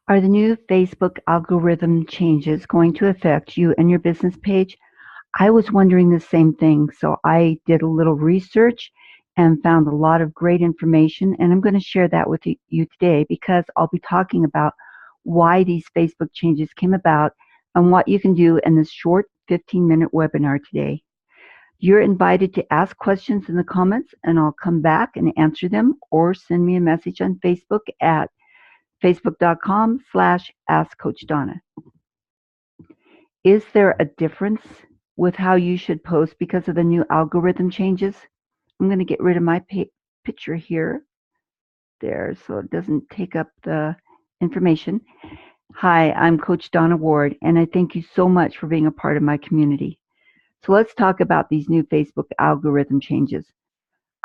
Are the new Facebook algorithm changes going to affect you and your business page? I was wondering the same thing, so I did a little research and found a lot of great information, and I'm going to share that with you today because I'll be talking about why these Facebook changes came about and what you can do in this short 15-minute webinar today. You're invited to ask questions in the comments, and I'll come back and answer them, or send me a message on Facebook at facebook.com/askcoachdonna. Is there a difference with how you should post because of the new algorithm changes? I'm going to get rid of my picture here, there, so it doesn't take up the information. Hi, I'm Coach Donna Ward, and I thank you so much for being a part of my community. So let's talk about these new Facebook algorithm changes.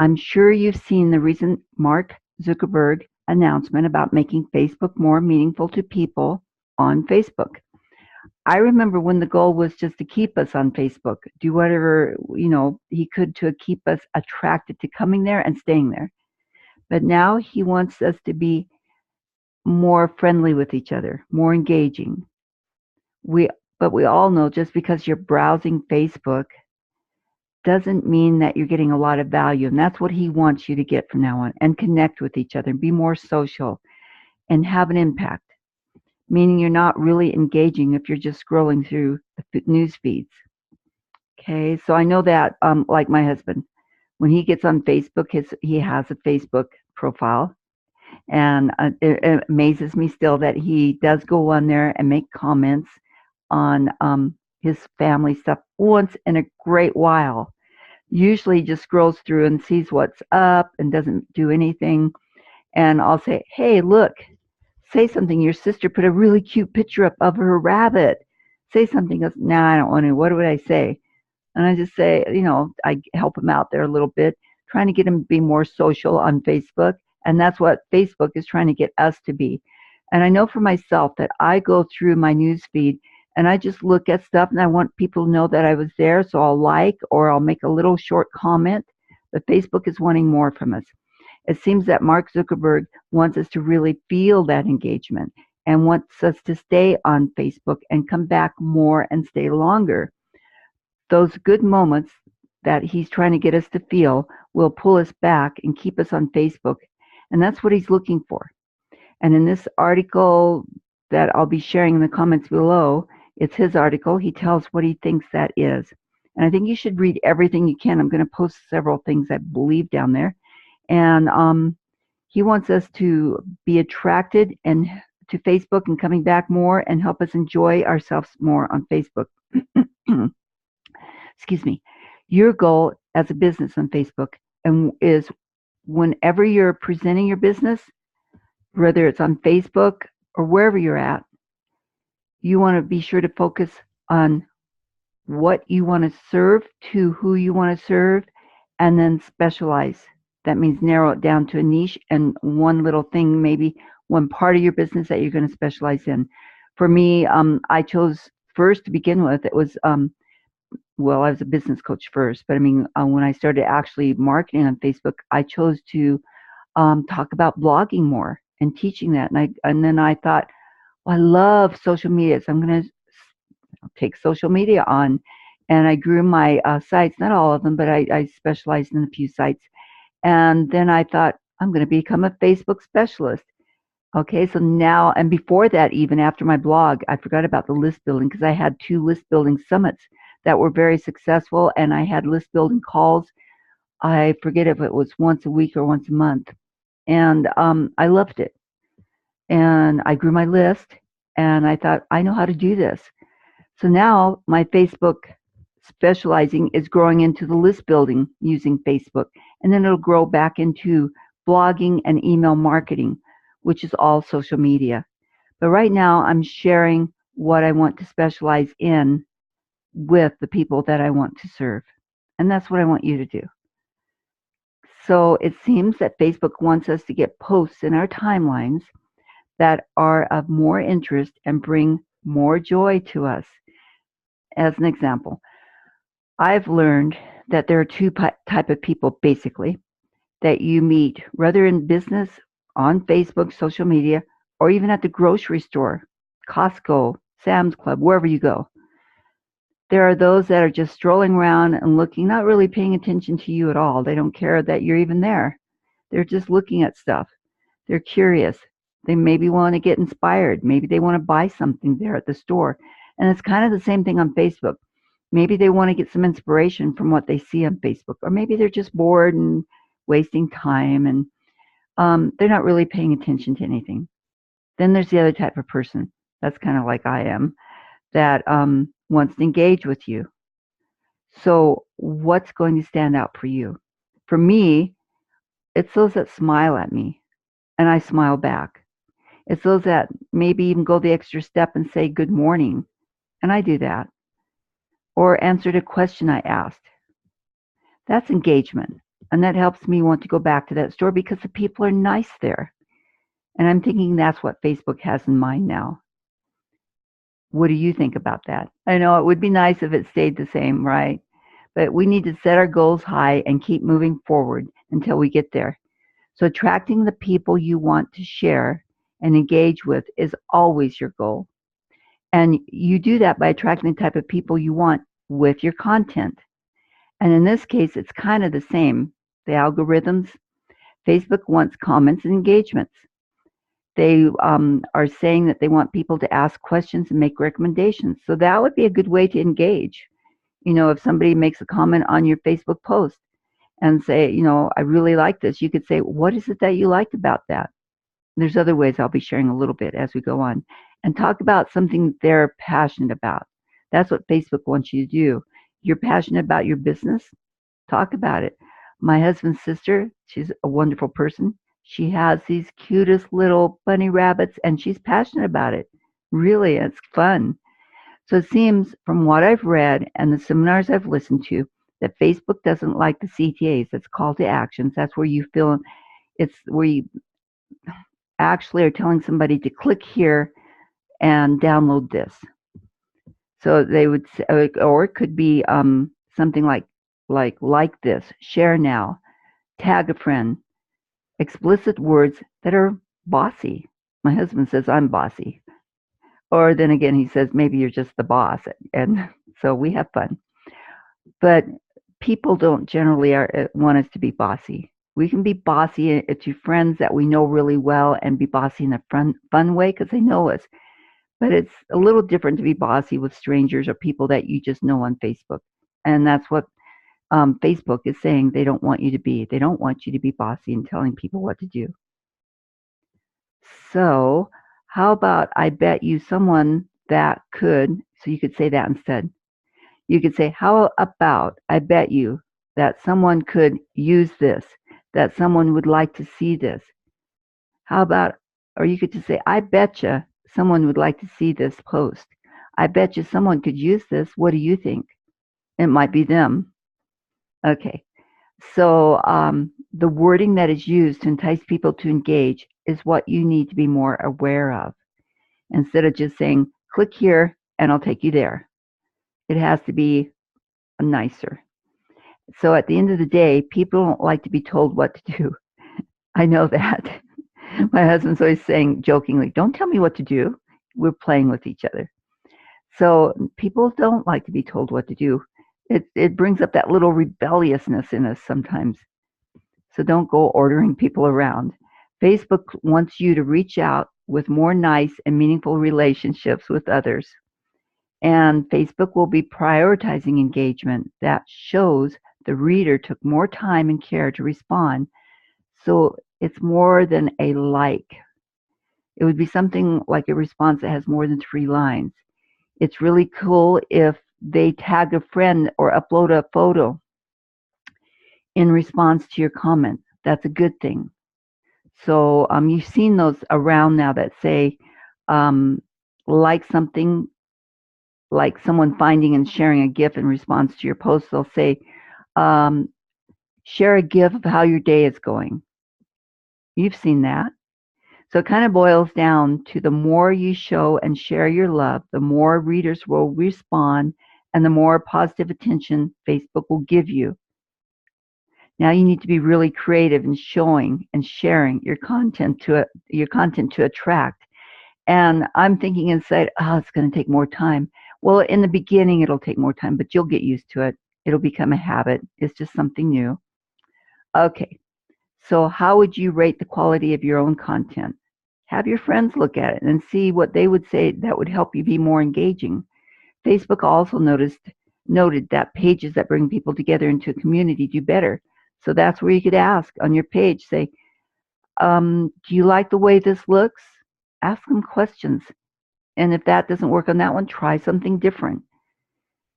I'm sure you've seen the recent Mark Zuckerberg announcement about making Facebook more meaningful to people on Facebook. I remember when the goal was just to keep us on Facebook, do whatever, he could to keep us attracted to coming there and staying there. But now he wants us to be more friendly with each other, more engaging. But we all know just because you're browsing Facebook doesn't mean that you're getting a lot of value. And that's what he wants you to get from now on, and connect with each other, be more social and have an impact, meaning you're not really engaging if you're just scrolling through the news feeds. Okay, so I know that, like my husband, when he gets on Facebook, he has a Facebook profile, and it amazes me still that he does go on there and make comments on his family stuff once in a great while. Usually he just scrolls through and sees what's up and doesn't do anything. And I'll say, hey, look, say something. Your sister put a really cute picture up of her rabbit. Say something. He goes, nah, I don't want to. What would I say? And I just say, I help him out there a little bit, trying to get him to be more social on Facebook. And that's what Facebook is trying to get us to be. And I know for myself that I go through my news feed and I just look at stuff and I want people to know that I was there. So I'll like, or I'll make a little short comment. But Facebook is wanting more from us. It seems that Mark Zuckerberg wants us to really feel that engagement and wants us to stay on Facebook and come back more and stay longer. Those good moments that he's trying to get us to feel will pull us back and keep us on Facebook. And that's what he's looking for. And in this article that I'll be sharing in the comments below, it's his article. He tells what he thinks that is. And I think you should read everything you can. I'm going to post several things I believe down there. And he wants us to be attracted and to Facebook and coming back more and help us enjoy ourselves more on Facebook. Excuse me. Your goal as a business on Facebook is whenever you're presenting your business, whether it's on Facebook or wherever you're at, you want to be sure to focus on what you want to serve, to who you want to serve, and then specialize. That means narrow it down to a niche and one little thing, maybe one part of your business that you're going to specialize in. For me, I chose first to begin with, it was, well, I was a business coach first, but I mean, when I started actually marketing on Facebook, I chose to talk about blogging more and teaching that. And then I thought, well, I love social media, so I'm going to take social media on. And I grew my sites, not all of them, but I specialized in a few sites. And then I thought, I'm going to become a Facebook specialist. Okay, so now, and before that, even after my blog, I forgot about the list building because I had 2 list building summits that were very successful, and I had list building calls. I forget if it was once a week or once a month. And I loved it. And I grew my list, and I thought, I know how to do this. So now my Facebook specializing is growing into the list building using Facebook, and then it'll grow back into blogging and email marketing, which is all social media. But right now I'm sharing what I want to specialize in with the people that I want to serve. And that's what I want you to do. So it seems that Facebook wants us to get posts in our timelines that are of more interest and bring more joy to us. As an example, I've learned that there are 2 type of people, basically, that you meet, whether in business, on Facebook, social media, or even at the grocery store, Costco, Sam's Club, wherever you go. There are those that are just strolling around and looking, not really paying attention to you at all. They don't care that you're even there. They're just looking at stuff. They're curious. They maybe want to get inspired. Maybe they want to buy something there at the store. And it's kind of the same thing on Facebook. Maybe they want to get some inspiration from what they see on Facebook, or maybe they're just bored and wasting time, and they're not really paying attention to anything. Then there's the other type of person that's kind of like I am, that wants to engage with you. So what's going to stand out for you? For me, it's those that smile at me and I smile back. It's those that maybe even go the extra step and say good morning, and I do that, or answered a question I asked. That's engagement, and that helps me want to go back to that store because the people are nice there. And I'm thinking that's what Facebook has in mind now. What do you think about that? I know it would be nice if it stayed the same, right? But we need to set our goals high and keep moving forward until we get there. So attracting the people you want to share and engage with is always your goal. And you do that by attracting the type of people you want with your content. And in this case, it's kind of the same. The algorithms, Facebook wants comments and engagements. They are saying that they want people to ask questions and make recommendations. So that would be a good way to engage. If somebody makes a comment on your Facebook post and say, I really like this, you could say, what is it that you liked about that? And there's other ways I'll be sharing a little bit as we go on. And talk about something they're passionate about. That's what Facebook wants you to do. You're passionate about your business? Talk about it. My husband's sister, she's a wonderful person. She has these cutest little bunny rabbits, and she's passionate about it. Really, it's fun. So it seems from what I've read and the seminars I've listened to that Facebook doesn't like the CTAs. That's call to actions. That's where you feel it's where you actually are telling somebody to click here and download this. So they would say, or it could be something like this, share now, tag a friend, explicit words that are bossy. My husband says I'm bossy. Or then again, he says, maybe you're just the boss. And so we have fun. But people don't generally want us to be bossy. We can be bossy to friends that we know really well and be bossy in a fun way because they know us. But it's a little different to be bossy with strangers or people that you just know on Facebook. And that's what Facebook is saying they don't want you to be. They don't want you to be bossy and telling people what to do. So how about I bet you someone that could, so you could say that instead. You could say, how about I bet you that someone could use this, that someone would like to see this. How about, or you could just say, I betcha someone would like to see this post. I bet you someone could use this. What do you think? It might be them. Okay. So the wording that is used to entice people to engage is what you need to be more aware of. Instead of just saying, click here and I'll take you there. It has to be nicer. So at the end of the day, people don't like to be told what to do. I know that. My husband's always saying jokingly, don't tell me what to do. We're playing with each other. So people don't like to be told what to do. It brings up that little rebelliousness in us sometimes. So don't go ordering people around. Facebook wants you to reach out with more nice and meaningful relationships with others. And Facebook will be prioritizing engagement that shows the reader took more time and care to respond. So it's more than a like. It would be something like a response that has more than 3 lines. It's really cool if they tag a friend or upload a photo in response to your comment. That's a good thing. So you've seen those around now that say like something, like someone finding and sharing a GIF in response to your post. They'll say share a GIF of how your day is going. You've seen that. So it kind of boils down to the more you show and share your love, the more readers will respond and the more positive attention Facebook will give you. Now you need to be really creative in showing and sharing your content to attract And I'm thinking inside, oh, it's going to take more time. Well, in the beginning, it'll take more time, but you'll get used to it. It'll become a habit. It's just something new. Okay. So how would you rate the quality of your own content? Have your friends look at it and see what they would say that would help you be more engaging. Facebook also noted that pages that bring people together into a community do better. So that's where you could ask on your page, say, do you like the way this looks? Ask them questions. And if that doesn't work on that one, try something different.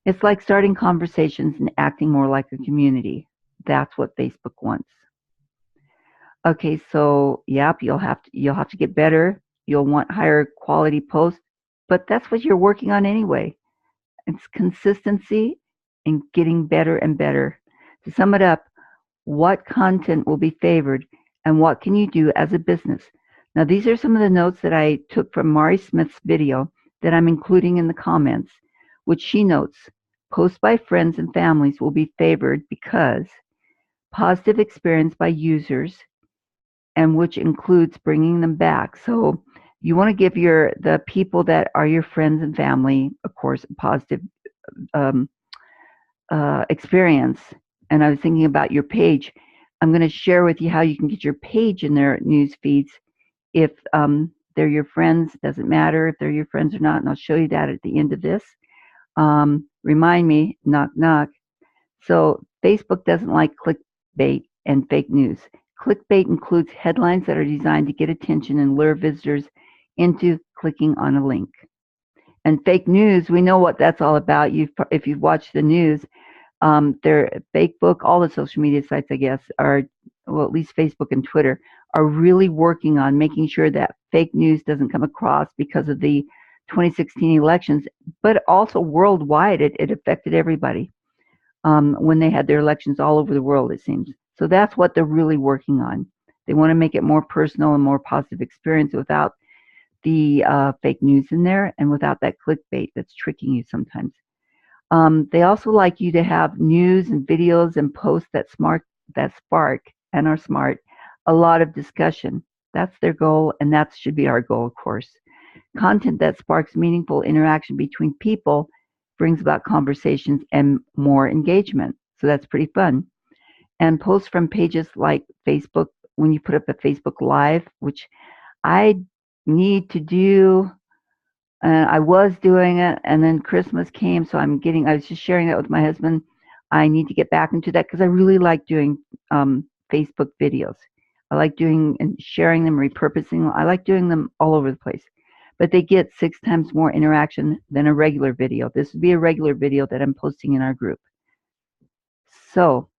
It's like starting conversations and acting more like a community. That's what Facebook wants. Okay, so yep, you'll have to get better. You'll want higher quality posts, but that's what you're working on anyway. It's consistency and getting better and better. To sum it up, what content will be favored and what can you do as a business? Now, these are some of the notes that I took from Mari Smith's video that I'm including in the comments, which she notes, posts by friends and families will be favored because positive experience by users, and which includes bringing them back. So you want to give the people that are your friends and family, of course, a positive um, experience. And I was thinking about your page. I'm going to share with you how you can get your page in their news feeds. If they're your friends, doesn't matter if they're your friends or not, and I'll show you that at the end of this. Remind me, knock, knock. So Facebook doesn't like clickbait and fake news. Clickbait includes headlines that are designed to get attention and lure visitors into clicking on a link. And fake news, we know what that's all about. If you've watched the news, Facebook, all the social media sites, I guess, well, at least Facebook and Twitter, are really working on making sure that fake news doesn't come across because of the 2016 elections, but also worldwide, it affected everybody when they had their elections all over the world, it seems. So that's what they're really working on. They want to make it more personal and more positive experience without the fake news in there and without that clickbait that's tricking you sometimes. They also like you to have news and videos and posts that spark and are smart, a lot of discussion. That's their goal, and that should be our goal, of course. Content that sparks meaningful interaction between people brings about conversations and more engagement. So that's pretty fun. And posts from pages like Facebook, when you put up a Facebook Live, which I need to do. I was doing it, and then Christmas came, so I was just sharing that with my husband. I need to get back into that because I really like doing Facebook videos. I like doing and sharing them, repurposing them. I like doing them all over the place. But they get 6 times more interaction than a regular video. This would be a regular video that I'm posting in our group. So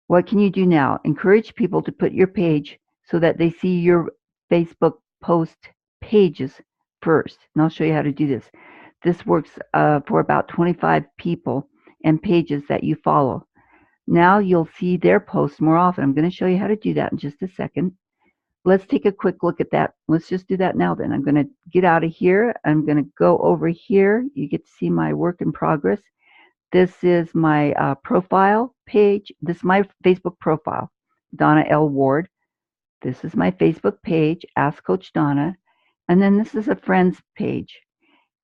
what can you do now? Encourage people to put your page so that they see your Facebook post pages first. And I'll show you how to do this. This works for about 25 people and pages that you follow. Now you'll see their posts more often. I'm going to show you how to do that in just a second. Let's take a quick look at that. Let's just do that now then. I'm going to get out of here. I'm going to go over here. You get to see my work in progress. This is my profile page. This is my Facebook profile, Donna L. Ward. This is my Facebook page, Ask Coach Donna. And then this is a friend's page.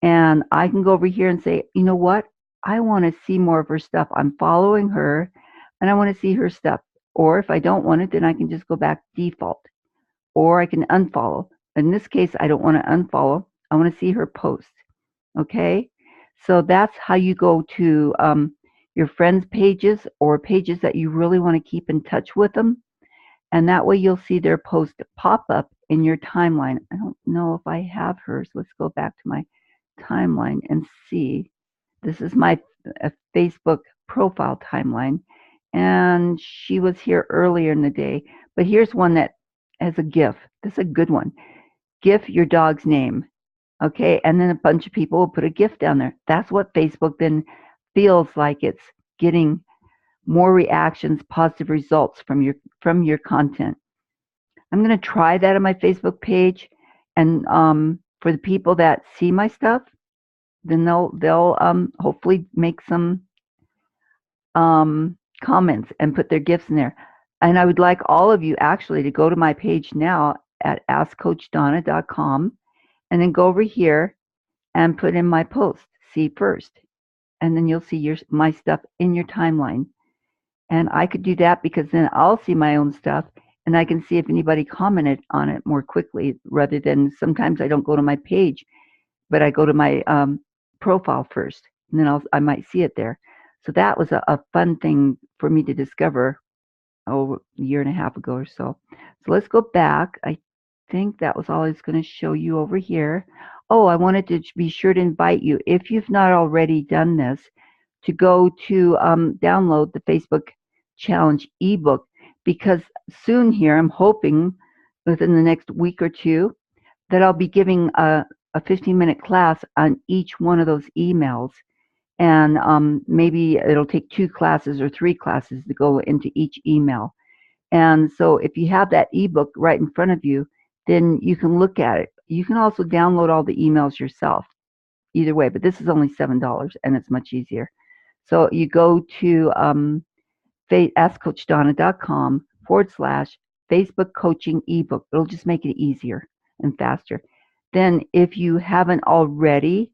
And I can go over here and say, you know what? I want to see more of her stuff. I'm following her and I want to see her stuff. Or if I don't want it, then I can just go back default. Or I can unfollow. In this case, I don't want to unfollow. I want to see her post. Okay? So that's how you go to your friends' pages or pages that you really want to keep in touch with them. And that way you'll see their post pop up in your timeline. I don't know if I have hers. Let's go back to my timeline and see. This is my Facebook profile timeline. And she was here earlier in the day. But here's one that has a GIF. This is a good one. GIF your dog's name. Okay, and then a bunch of people will put a GIF down there. That's what Facebook then feels like it's getting more reactions, positive results from your content. I'm going to try that on my Facebook page, and for the people that see my stuff, then they'll hopefully make some comments and put their GIFs in there. And I would like all of you actually to go to my page now at askcoachdonna.com and then go over here and put in my post, see first. And then you'll see my stuff in your timeline. And I could do that because then I'll see my own stuff and I can see if anybody commented on it more quickly rather than sometimes I don't go to my page, but I go to my profile first and then I might see it there. So that was a fun thing for me to discover a year and a half ago or so. So let's go back. I think that was all I was going to show you over here. Oh, I wanted to be sure to invite you, if you've not already done this, to go to download the Facebook Challenge ebook, because soon here, I'm hoping within the next week or two, that I'll be giving a 15-minute class on each one of those emails. And maybe it'll take 2 classes or 3 classes to go into each email. And so if you have that ebook right in front of you, then you can look at it. You can also download all the emails yourself, either way, but this is only $7 and it's much easier. So you go to askcoachdonna.com/Facebook coaching ebook. It'll just make it easier and faster. Then if you haven't already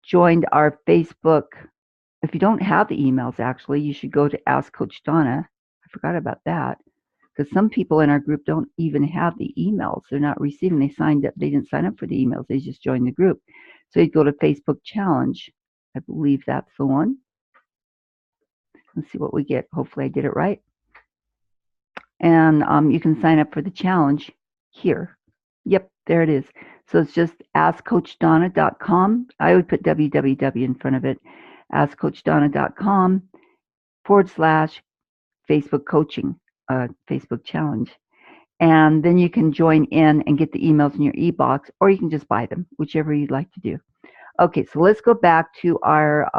joined our Facebook, if you don't have the emails, actually, you should go to Ask Coach Donna. I forgot about that, because some people in our group don't even have the emails. They're not receiving. They signed up. They didn't sign up for the emails. They just joined the group. So you go to Facebook Challenge. I believe that's the one. Let's see what we get. Hopefully I did it right. And you can sign up for the challenge here. Yep, there it is. So it's just askcoachdonna.com. I would put www in front of it. askcoachdonna.com/Facebook coaching, Facebook challenge. And then you can join in and get the emails in your e-box, or you can just buy them, whichever you'd like to do. Okay, so let's go back to our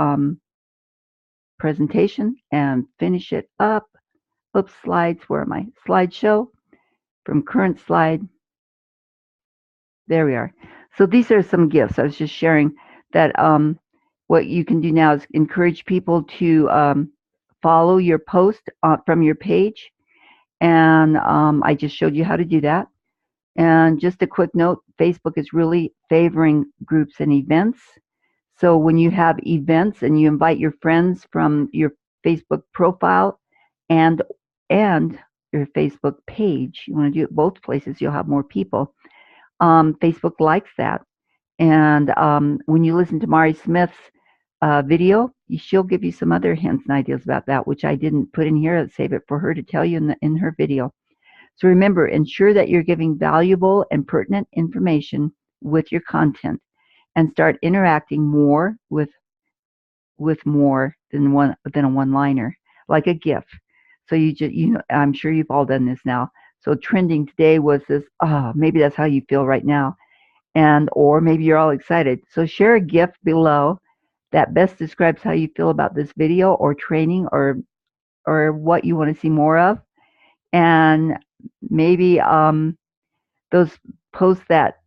presentation and finish it up. Oops, slides, where am I? Slideshow, from current slide. There we are. So these are some gifts. I was just sharing that what you can do now is encourage people to follow your post from your page. And I just showed you how to do that. And just a quick note, Facebook is really favoring groups and events. So when you have events and you invite your friends from your Facebook profile and your Facebook page, you want to do it both places, you'll have more people. Facebook likes that. And when you listen to Mari Smith's video, she'll give you some other hints and ideas about that, which I didn't put in here. I'll save it for her to tell you in her video. So remember, ensure that you're giving valuable and pertinent information with your content, and start interacting more with more than a one-liner, like a GIF. So I'm sure you've all done this now. So trending today was this, maybe that's how you feel right now. Or maybe you're all excited. So share a GIF below that best describes how you feel about this video or training or what you want to see more of. And maybe those posts that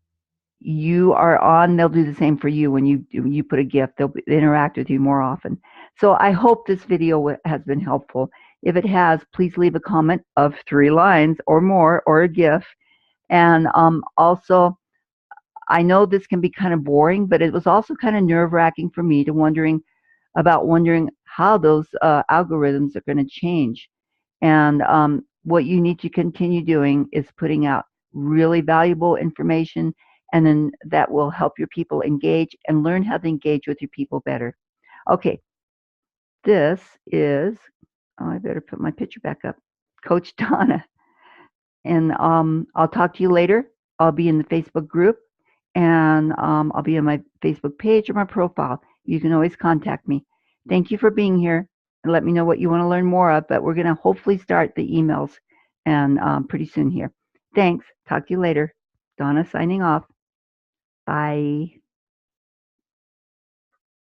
you are on, they'll do the same for you. When you put a GIF, they'll interact with you more often. So I hope this video has been helpful. If it has, please leave a comment of 3 lines or more, or a GIF. And also, I know this can be kind of boring, but it was also kind of nerve-wracking for me to wondering how those algorithms are going to change. And what you need to continue doing is putting out really valuable information, and then that will help your people engage and learn how to engage with your people better. Okay, this is, I better put my picture back up, Coach Donna. And I'll talk to you later. I'll be in the Facebook group, and I'll be on my Facebook page or my profile. You can always contact me. Thank you for being here, and let me know what you want to learn more of, but we're going to hopefully start the emails and pretty soon here. Thanks. Talk to you later. Donna signing off. Bye.